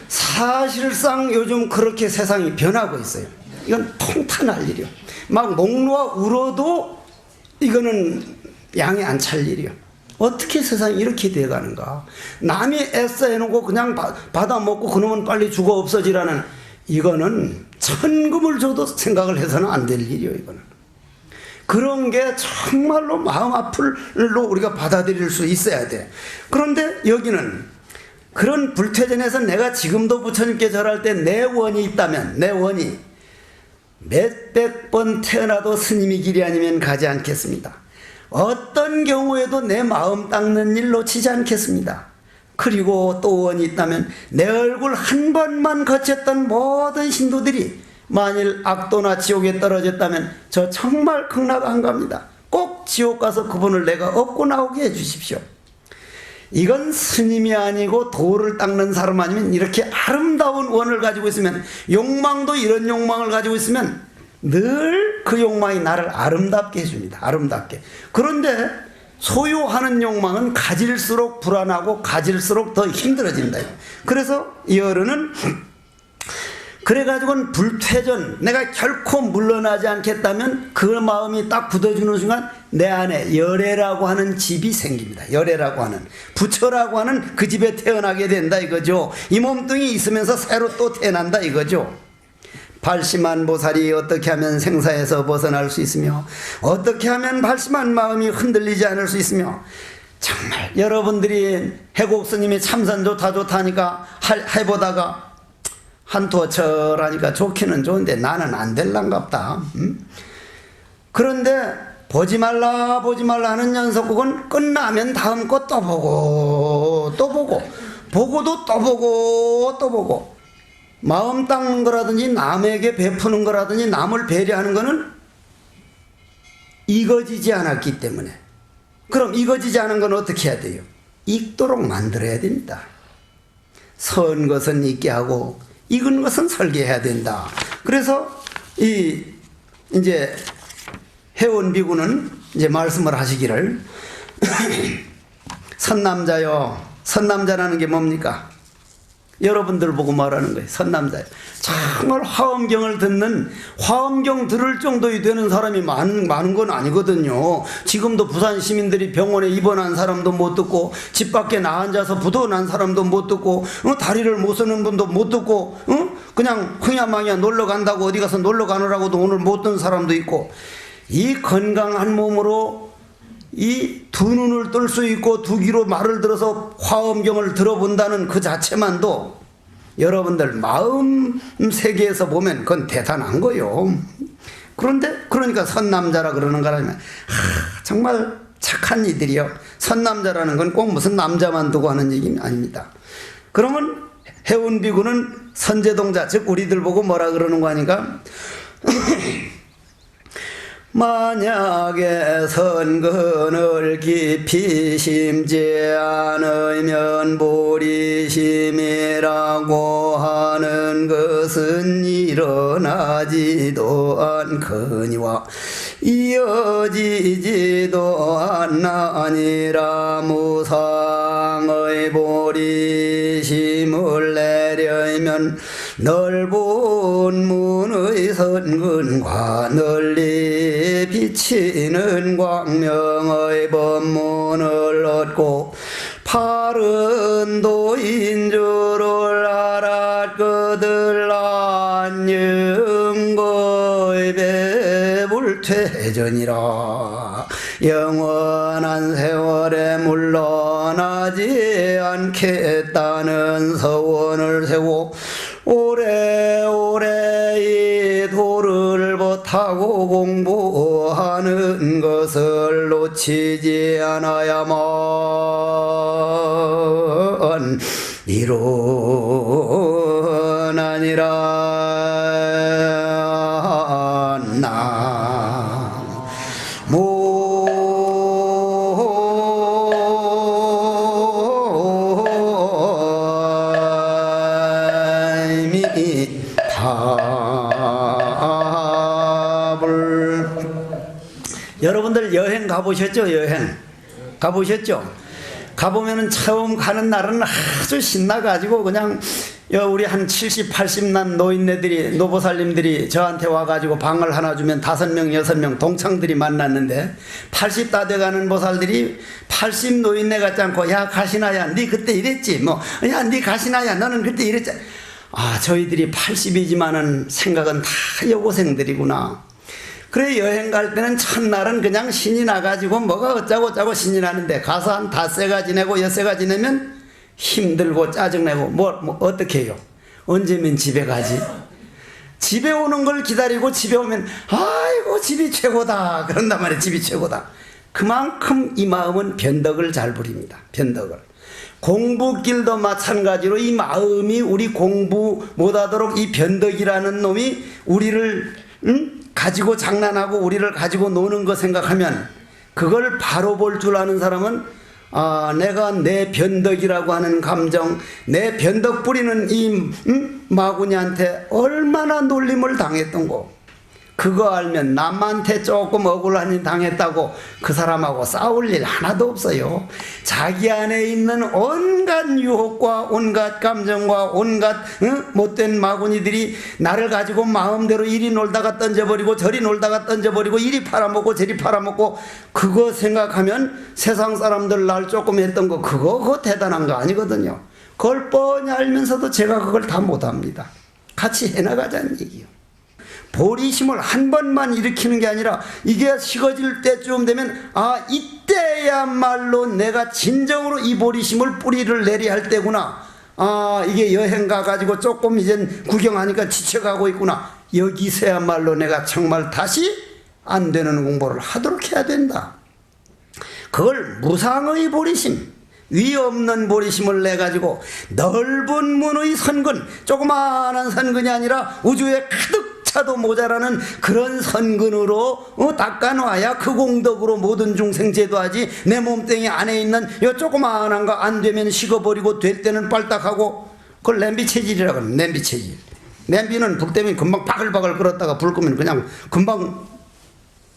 사실상 요즘 그렇게 세상이 변하고 있어요. 이건 통탄할 일이요. 막 목 놓아 울어도 이거는 양이 안 찰 일이요. 어떻게 세상이 이렇게 돼가는가. 남이 애써 해놓고 그냥 받아먹고 그놈은 빨리 죽어 없어지라는, 이거는 천금을 줘도 생각을 해서는 안 될 일이요. 이거는 그런 게 정말로 마음 아플로 우리가 받아들일 수 있어야 돼. 그런데 여기는 그런 불퇴전에서 내가 지금도 부처님께 절할 때 내 원이 있다면, 내 원이 몇백 번 태어나도 스님이 길이 아니면 가지 않겠습니다. 어떤 경우에도 내 마음 닦는 일 놓치지 않겠습니다. 그리고 또 원이 있다면 내 얼굴 한 번만 거쳤던 모든 신도들이 만일 악도나 지옥에 떨어졌다면 저 정말 극락 안 갑니다. 꼭 지옥 가서 그분을 내가 업고 나오게 해주십시오. 이건 스님이 아니고 도를 닦는 사람 아니면 이렇게 아름다운 원을 가지고 있으면, 욕망도 이런 욕망을 가지고 있으면 늘 그 욕망이 나를 아름답게 해줍니다. 아름답게. 그런데 소유하는 욕망은 가질수록 불안하고 가질수록 더 힘들어진다. 그래서 이 어른은 그래가지고는 불퇴전, 내가 결코 물러나지 않겠다면 그 마음이 딱 굳어주는 순간 내 안에 열애라고 하는 집이 생깁니다. 열애라고 하는, 부처라고 하는 그 집에 태어나게 된다 이거죠. 이 몸뚱이 있으면서 새로 또 태어난다 이거죠. 발심한 보살이 어떻게 하면 생사에서 벗어날 수 있으며, 어떻게 하면 발심한 마음이 흔들리지 않을 수 있으며, 정말 여러분들이 해곡 스님이 참선 좋다 하니까 해보다가 한두 어철하니까 좋기는 좋은데 나는 안 될란갑다. 그런데 보지 말라 하는 연속곡은 끝나면 다음 거 또 보고 또 보고, 보고도 또 보고 또 보고, 마음 닦는 거라든지 남에게 베푸는 거라든지 남을 배려하는 거는 익어지지 않았기 때문에, 그럼 익어지지 않은 건 어떻게 해야 돼요? 익도록 만들어야 됩니다. 선 것은 익게 하고 익은 것은 설계해야 된다. 그래서 이제 해온 비구는 이제 말씀을 하시기를 선남자요. 선남자라는 게 뭡니까? 여러분들 보고 말하는 거예요. 선남자요. 정말 화엄경을 듣는, 화엄경 들을 정도이 되는 사람이 많은 건 아니거든요. 지금도 부산 시민들이 병원에 입원한 사람도 못 듣고, 집 밖에 나앉아서 부도난 사람도 못 듣고, 다리를 못 쓰는 분도 못 듣고, 그냥 흥야망야 놀러 간다고 어디 가서 놀러 가느라고도 오늘 못 듣는 사람도 있고, 이 건강한 몸으로 이 두 눈을 뜰 수 있고 두 귀로 말을 들어서 화엄경을 들어본다는 그 자체만도 여러분들 마음 세계에서 보면 그건 대단한 거요. 그러니까 선남자라 그러는 거라면 정말 착한 이들이요. 선남자라는 건 꼭 무슨 남자만 두고 하는 얘기 아닙니다. 그러면 해운비구는 선제동자, 즉 우리들 보고 뭐라 그러는 거 아닌가? 만약에 선근을 깊이 심지 않으면 보리심이라고 하는 것은 일어나지도 않거니와 이어지지도 않나니라. 무상의 보리심을 내려면 넓은 문의 선근과 널리 비치는 광명의 법문을 얻고 바른 도인 줄을 알았거들 안영거의 배불퇴전이라. 영원한 세월에 물러나지 않겠다는 서원을 세우고 오래오래 이 도를 못하고 공부하는 것을 놓치지 않아야만 일어나니라. 나무 여러분들 여행 가보셨죠? 여행 가보셨죠? 가보면은 처음 가는 날은 아주 신나가지고 그냥 우리 한 70, 80난 노인네들이, 노보살님들이 저한테 와가지고 방을 하나 주면 5명, 6명 동창들이 만났는데 80 다 돼가는 보살들이 80 노인네 같지 않고 야 가시나야 니 그때 이랬지 뭐 야 니 가시나야 너는 그때 이랬지. 아 저희들이 80이지만은 생각은 다 여고생들이구나. 그래 여행 갈 때는 첫날은 그냥 신이 나가지고 뭐가 어쩌고 신이 나는데 가서 한 5세가 지내고 6세가 지내면 힘들고 짜증내고 뭐 어떻게 해요? 언제면 집에 가지? 집에 오는 걸 기다리고 집에 오면 아이고 집이 최고다 그런단 말이에요. 집이 최고다. 그만큼 이 마음은 변덕을 잘 부립니다. 변덕을. 공부길도 마찬가지로 이 마음이 우리 공부 못하도록 이 변덕이라는 놈이 우리를 가지고 장난하고 우리를 가지고 노는 거 생각하면 그걸 바로 볼 줄 아는 사람은 내가 내 변덕이라고 하는 감정, 내 변덕 부리는 이 마구니한테 얼마나 놀림을 당했던 거, 그거 알면 남한테 조금 억울한 일 당했다고 그 사람하고 싸울 일 하나도 없어요. 자기 안에 있는 온갖 유혹과 온갖 감정과 온갖 못된 마구니들이 나를 가지고 마음대로 이리 놀다가 던져버리고 저리 놀다가 던져버리고 이리 팔아먹고 저리 팔아먹고, 그거 생각하면 세상 사람들 날 조금 했던 거 그거 대단한 거 아니거든요. 그걸 뻔히 알면서도 제가 그걸 다 못합니다. 같이 해나가자는 얘기요. 보리심을 한 번만 일으키는 게 아니라 이게 식어질 때쯤 되면 이때야말로 내가 진정으로 이 보리심을 뿌리를 내려야 할 때구나. 이게 여행 가가지고 조금 이젠 구경하니까 지쳐가고 있구나. 여기서야말로 내가 정말 다시 안 되는 공부를 하도록 해야 된다. 그걸 무상의 보리심, 위 없는 보리심을 내가지고 넓은 문의 선근, 조그마한 선근이 아니라 우주에 가득 차도 모자라는 그런 선근으로 닦아놔야 그 공덕으로 모든 중생 제도하지. 내 몸뚱이 안에 있는 요 조그마한 거 안 되면 식어버리고 될 때는 빨딱하고, 그걸 냄비 체질이라고 하는. 냄비 체질. 냄비는 불 때문에 금방 바글바글 끓었다가 불 끄면 그냥 금방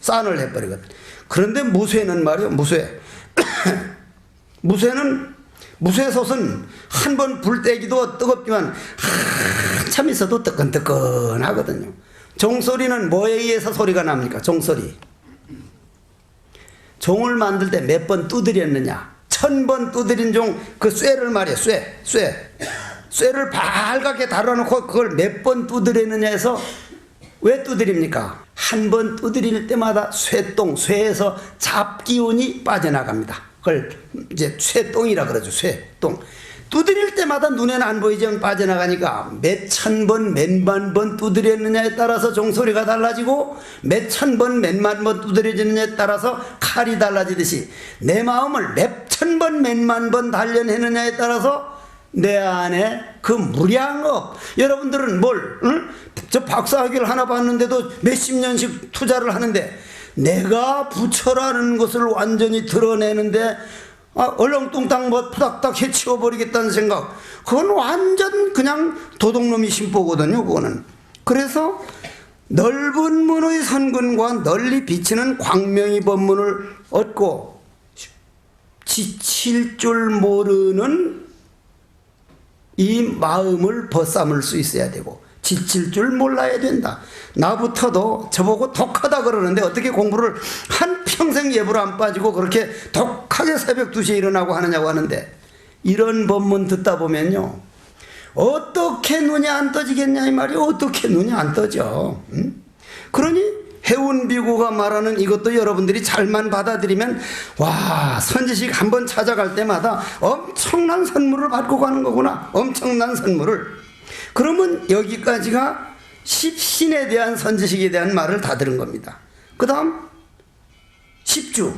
싼을 해버리거든. 그런데 무쇠는 말이요, 무쇠. 무쇠솥은 한 번 불 떼기도 뜨겁지만 한참 있어도 뜨끈뜨끈하거든요. 종소리는 뭐에 의해서 소리가 납니까? 종소리. 종을 만들 때 몇 번 두드렸느냐? 1000번 두드린 종, 그 쇠를 말이에요. 쇠를 발갛게 달아놓고 그걸 몇 번 두드렸느냐 해서, 왜 두드립니까? 한 번 두드릴 때마다 쇠에서 잡기운이 빠져나갑니다. 그걸 이제 쇠똥이라 그러죠. 쇠똥. 두드릴 때마다 눈에는 안 보이지만 빠져나가니까 몇 천 번, 몇만 번 두드렸느냐에 따라서 종소리가 달라지고, 몇 천 번, 몇만 번 두드려지느냐에 따라서 칼이 달라지듯이 내 마음을 몇 천 번, 몇만 번 단련했느냐에 따라서 내 안에 그 무량업, 여러분들은 저 박사학위를 하나 받는데도 몇십 년씩 투자를 하는데, 내가 부처라는 것을 완전히 드러내는데 얼렁뚱땅 푸닥닥 해치워버리겠다는 생각, 그건 완전 그냥 도둑놈이 심보거든요. 그거는. 그래서 넓은 문의 선근과 널리 비치는 광명의 법문을 얻고 지칠 줄 모르는 이 마음을 벗삼을 수 있어야 되고, 지칠 줄 몰라야 된다. 나부터도 저보고 독하다 그러는데 어떻게 공부를 한평생 예불 안 빠지고 그렇게 독하게 새벽 2시에 일어나고 하느냐고 하는데, 이런 법문 듣다 보면요, 어떻게 눈이 안 떠지겠냐 이 말이에요. 어떻게 눈이 안 떠져. 그러니 해운비구가 말하는 이것도 여러분들이 잘만 받아들이면, 와, 선지식 한번 찾아갈 때마다 엄청난 선물을 받고 가는 거구나. 엄청난 선물을. 그러면 여기까지가 십신에 대한 선지식에 대한 말을 다 들은 겁니다. 그 다음 십주,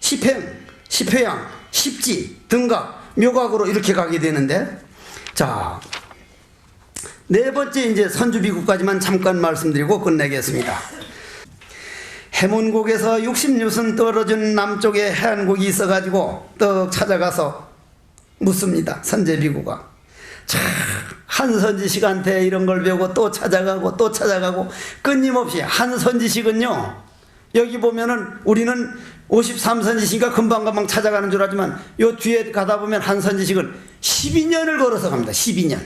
십행, 십회양, 십지, 등각, 묘각으로 이렇게 가게 되는데, 자, 네 번째 이제 선주비구까지만 잠깐 말씀드리고 끝내겠습니다. 해문국에서 60류선 떨어진 남쪽에 해안국이 있어가지고 떡 찾아가서 묻습니다. 선제비구가. 참, 한 선지식한테 이런 걸 배우고 또 찾아가고 또 찾아가고 끊임없이. 한 선지식은요, 여기 보면은 우리는 53선지식이니까 금방금방 찾아가는 줄 알지만, 요 뒤에 가다 보면 한 선지식은 12년을 걸어서 갑니다. 12년.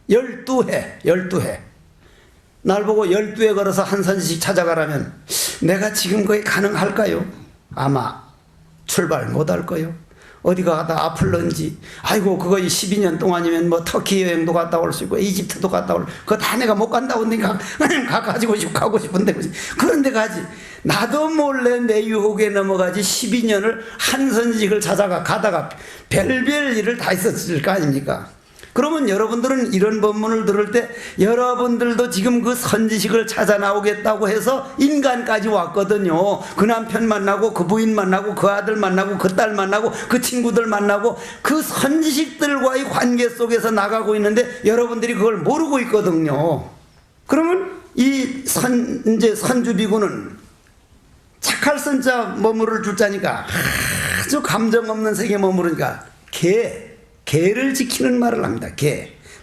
12해. 날 보고 12회 걸어서 한 선지식 찾아가라면 내가 지금 거기 가능할까요? 아마 출발 못할 거요. 어디 가다 아플런지, 아이고 그거 12년 동안이면 뭐 터키 여행도 갔다 올 수 있고 이집트도 갔다 올, 그거 다 내가 못 간다고 하니까 가고 싶은데 그런데 가지. 나도 몰래 내 유혹에 넘어가지 12년을 한 선지식을 가다가 별별 일을 다 있었을 거 아닙니까? 그러면 여러분들은 이런 법문을 들을 때 여러분들도 지금 그 선지식을 찾아 나오겠다고 해서 인간까지 왔거든요. 그 남편 만나고 그 부인 만나고 그 아들 만나고 그 딸 만나고 그 친구들 만나고 그 선지식들과의 관계 속에서 나가고 있는데 여러분들이 그걸 모르고 있거든요. 그러면 이 이제 선주비구는 착할 선자 머무를 줄자니까 아주 감정 없는 세계에 머무르니까 개를 지키는 말을 합니다.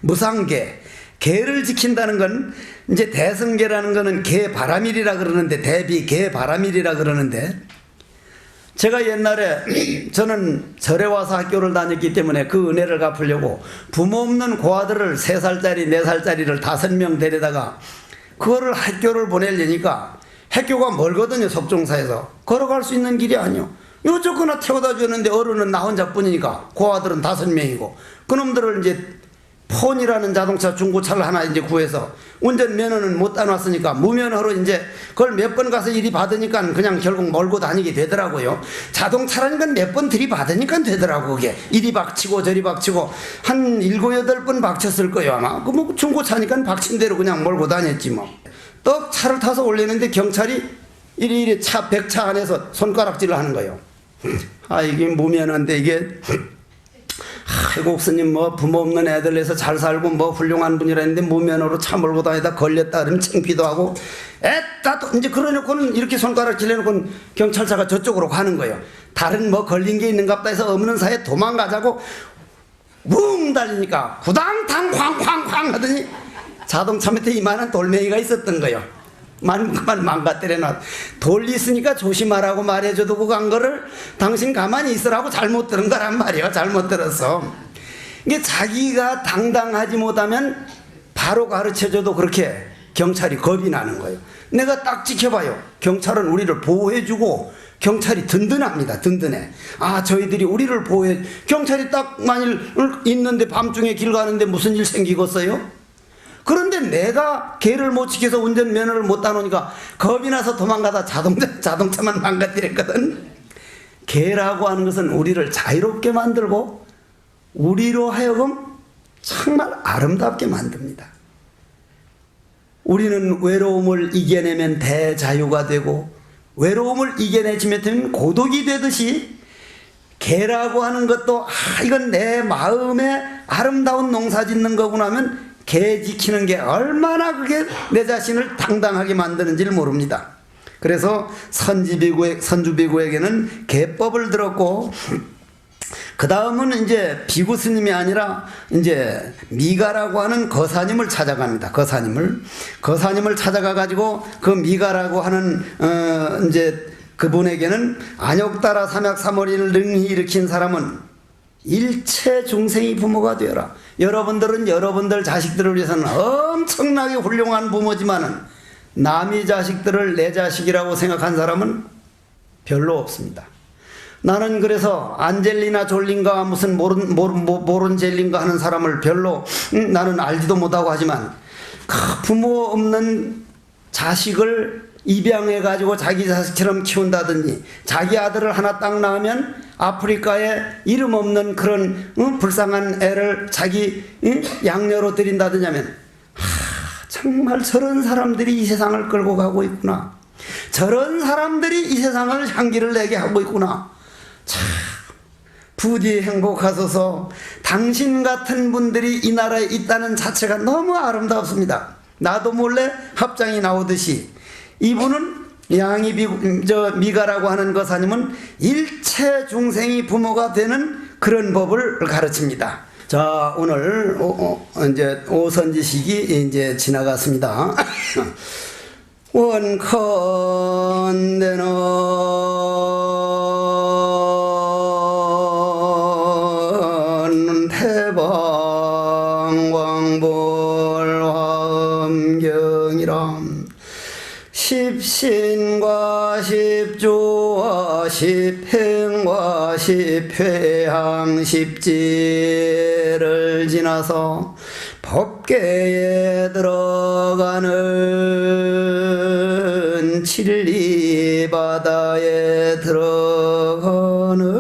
무상개. 계를 지킨다는 건 이제 대성계라는 거는 계바라밀이라 그러는데 대비 계바라밀이라 그러는데 제가 옛날에 저는 절에 와서 학교를 다녔기 때문에 그 은혜를 갚으려고 부모 없는 고아들을 3살짜리 4살짜리를 5명 데려다가 그거를 학교를 보내려니까 학교가 멀거든요. 석종사에서 걸어갈 수 있는 길이 아니요. 요쪽거나 태워다 주는데 어른은 나 혼자뿐이니까 고아들은 5명이고 그놈들을 이제 폰이라는 자동차 중고차를 하나 이제 구해서 운전 면허는 못 따놨으니까 무면허로 이제 그걸 몇 번 가서 이리 받으니까 그냥 결국 몰고 다니게 되더라고요. 자동차라는 건 몇 번 들이받으니까 되더라고. 그게 이리 박치고 저리 박치고 한 7, 8번 박쳤을 거예요 아마. 그 뭐 중고차니까 박친 대로 그냥 몰고 다녔지 뭐. 떡 차를 타서 올리는데 경찰이 이리 차 백차 안에서 손가락질을 하는 거예요. 아 이게 무면허인데 이게 아이고 스님 뭐 부모 없는 애들에서 잘 살고 뭐 훌륭한 분이라 했는데 무면허로 차 몰고 다니다 걸렸다 그러면 창피도 하고 에따 또 이제 그러놓고는 이렇게 손가락 질러놓고 경찰차가 저쪽으로 가는 거예요. 다른 뭐 걸린 게 있는갑다 해서 없는 사이에 도망가자고 뭉 달리니까 구당탕 쾅쾅쾅 하더니 자동차 밑에 이만한 돌멩이가 있었던 거예요. 그만 망가뜨려놔. 돌 있으니까 조심하라고 말해줘도 그 간 거를 당신 가만히 있으라고 잘못 들은 거란 말이에요. 잘못 들었어. 이게 자기가 당당하지 못하면 바로 가르쳐줘도 그렇게 경찰이 겁이 나는 거예요. 내가 딱 지켜봐요. 경찰은 우리를 보호해주고 경찰이 든든합니다. 든든해. 아 저희들이 우리를 보호해. 경찰이 딱 만일 있는데 밤중에 길 가는데 무슨 일 생기겠어요? 그런데 내가 개를 못 지켜서 운전면허를 못 따놓으니까 겁이 나서 도망가다 자동차만 망가뜨렸거든. 개라고 하는 것은 우리를 자유롭게 만들고 우리로 하여금 정말 아름답게 만듭니다. 우리는 외로움을 이겨내면 대자유가 되고 외로움을 이겨내지면 고독이 되듯이 개라고 하는 것도 이건 내 마음에 아름다운 농사 짓는 거구나 하면 개 지키는 게 얼마나 그게 내 자신을 당당하게 만드는지를 모릅니다. 그래서 선주비구에게는 개법을 들었고 그 다음은 이제 비구 스님이 아니라 이제 미가라고 하는 거사님을 찾아갑니다. 거사님을 찾아가 가지고 그 미가라고 하는 이제 그분에게는 안욕따라 삼약사머리를 능히 일으킨 사람은 일체 중생이 부모가 되어라. 여러분들은 여러분들 자식들을 위해서는 엄청나게 훌륭한 부모지만은 남의 자식들을 내 자식이라고 생각한 사람은 별로 없습니다. 나는 그래서 안젤리나 졸린가 무슨 모른 젤린가 하는 사람을 별로 나는 알지도 못하고 하지만 부모 없는 자식을 입양해 가지고 자기 자식처럼 키운다든지 자기 아들을 하나 딱 낳으면 아프리카에 이름 없는 그런 불쌍한 애를 자기 양녀로 들인다든지 하면 정말 저런 사람들이 이 세상을 끌고 가고 있구나. 저런 사람들이 이 세상을 향기를 내게 하고 있구나. 참 부디 행복하소서. 당신 같은 분들이 이 나라에 있다는 자체가 너무 아름답습니다. 나도 몰래 합장이 나오듯이 이분은 미가라고 하는 거사님은 일체 중생이 부모가 되는 그런 법을 가르칩니다. 자, 오늘 이제 오선지식이 이제 지나갔습니다. 원컨대는 태방왕불화엄경이람 십신과 십조와 십행과 십회항 십지를 지나서 법계에 들어가는 진리바다에 들어가는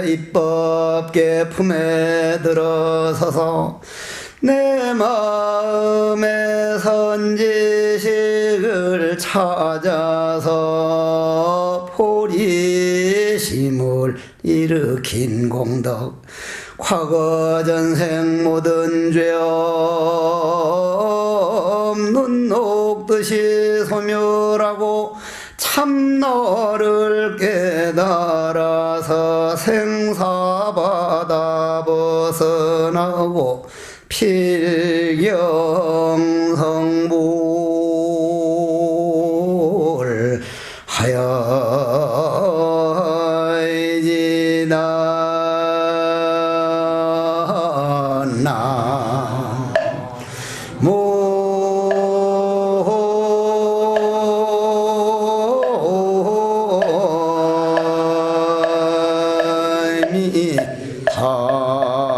입법계 품에 들어서서 내 마음의 선지식을 찾아서 포리심을 일으킨 공덕 과거 전생 모든 죄업 눈 녹듯이 소멸하고 참너를 깨달아서 생사 사바다 벗어나고 필경성불 하여지나 모미타